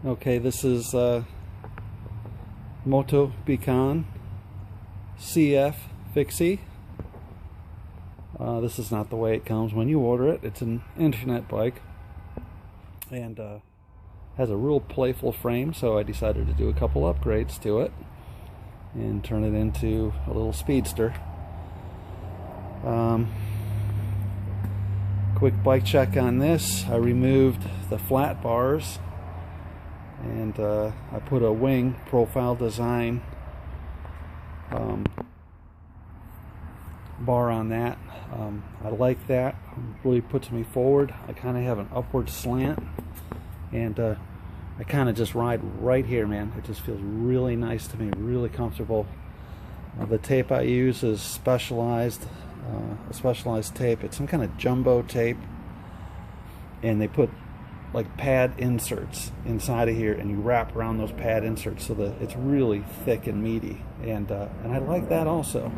Okay, this is Motobecane CF fixie. This is not the way it comes when you order it. It's an internet bike and has a real playful frame, so I decided to do a couple upgrades to it and turn it into a little speedster. Quick bike check on this. I removed the flat bars and I put a wing profile design bar on that. I like that. It really puts me forward. I kind of have an upward slant, and I kind of just ride right here, man. It just feels really nice to me, really comfortable. The tape I use is specialized, a specialized tape. It's some kind of jumbo tape, and they put like pad inserts inside of here, and you wrap around those pad inserts so that it's really thick and meaty, and I like that also.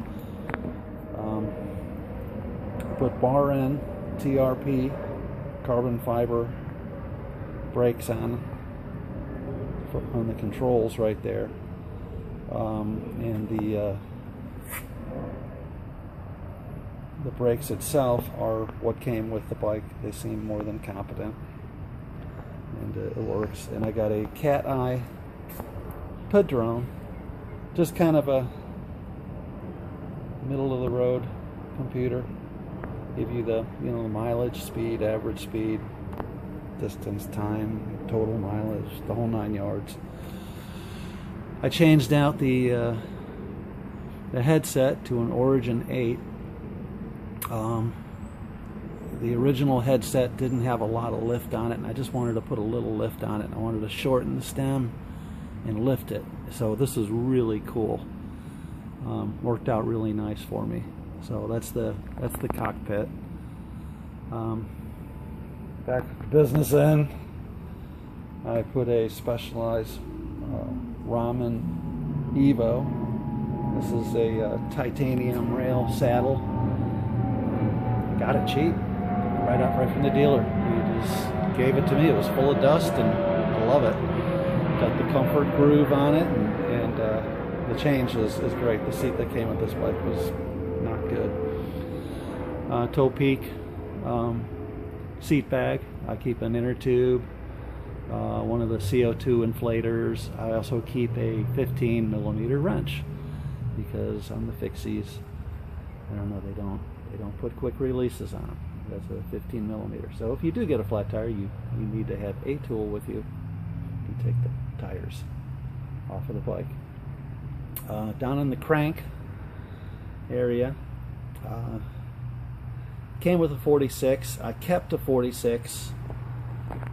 Put bar in TRP carbon fiber brakes on the controls right there, and the brakes itself are what came with the bike. They seem more than competent, and it works. And I got a cat eye padrone, just kind of a middle of the road computer. Give you the the mileage, speed, average speed, distance, time, total mileage, the whole 9 yards. I changed out the headset to an Origin 8. The original headset didn't have a lot of lift on it, and I just wanted to put a little lift on it. I wanted to shorten the stem and lift it. So this is really cool. Worked out really nice for me. So that's the cockpit. Back at the business end, I put a specialized Ramen Evo. This is a titanium rail saddle. Got it cheap, right from the dealer. He just gave it to me. It was full of dust, and I love it. Got the comfort groove on it, and the change is great. The seat that came with this bike was not good. Toe peak seat bag. I keep an inner tube, one of the CO2 inflators. I also keep a 15mm wrench, because on the fixies, I don't know, they don't put quick releases on them. That's a 15mm. So if you do get a flat tire, you need to have a tool with you to take the tires off of the bike. Down in the crank area, came with a 46. I kept a 46,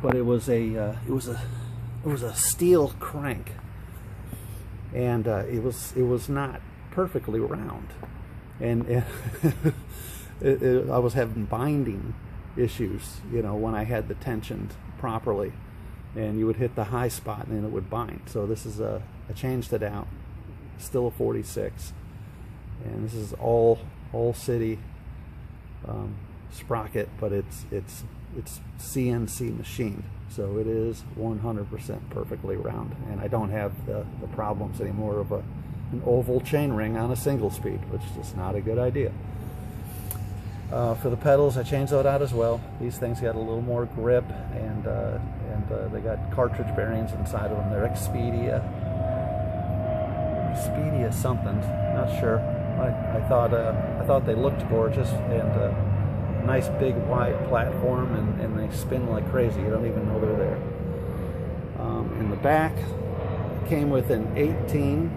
but it was a steel crank, and it was not perfectly round, and I was having binding issues, when I had the tensioned properly, and you would hit the high spot and then it would bind. So this is I changed it out. Still a 46, and this is all city sprocket, but it's CNC machined, so it is 100% perfectly round, and I don't have the problems anymore of an oval chainring on a single speed, which is just not a good idea. For the pedals, I changed that out as well. These things got a little more grip, and they got cartridge bearings inside of them. They're Expedia something, not sure. I thought they looked gorgeous, and nice big wide platform, and they spin like crazy. You don't even know they're there. In the back, it came with an 18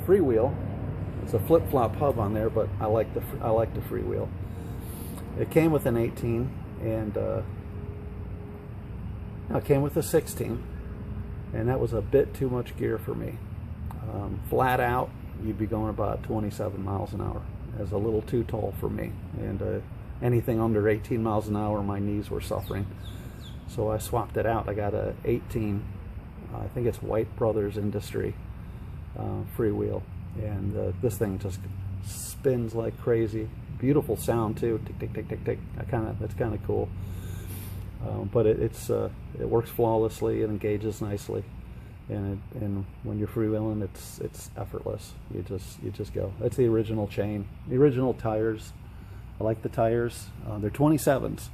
freewheel. It's a flip-flop hub on there, but I like the freewheel. It came with an 18, and it came with a 16, and that was a bit too much gear for me. Flat out, you'd be going about 27 miles an hour. It's a little too tall for me, and anything under 18 miles an hour, my knees were suffering. So I swapped it out. I got a 18, I think it's White Brothers Industry freewheel, and this thing just spins like crazy. Beautiful sound too. Tick tick tick tick tick. That's kind of cool. but it works flawlessly. It engages nicely, and when you're freewheeling, it's effortless. You just go. That's the original chain, the original tires. I like the tires. They're 27s,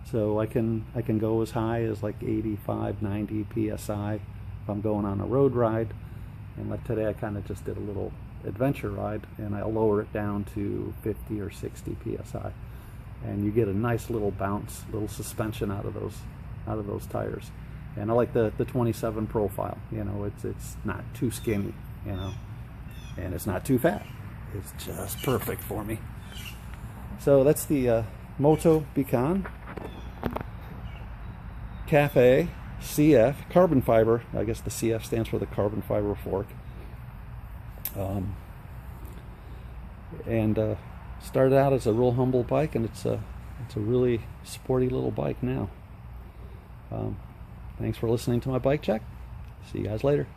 so I can go as high as like 85, 90 psi if I'm going on a road ride. And like today, I kind of just did a little adventure ride, and I'll lower it down to 50 or 60 psi, and you get a nice little bounce, little suspension out of those tires. And I like the 27 profile. You know, it's not too skinny, you know, and it's not too fat. It's just perfect for me. So that's the Motobecane Cafe CF carbon fiber. I guess the CF stands for the carbon fiber fork. Started out as a real humble bike, and it's a really sporty little bike now. Thanks for listening to my bike check. See you guys later.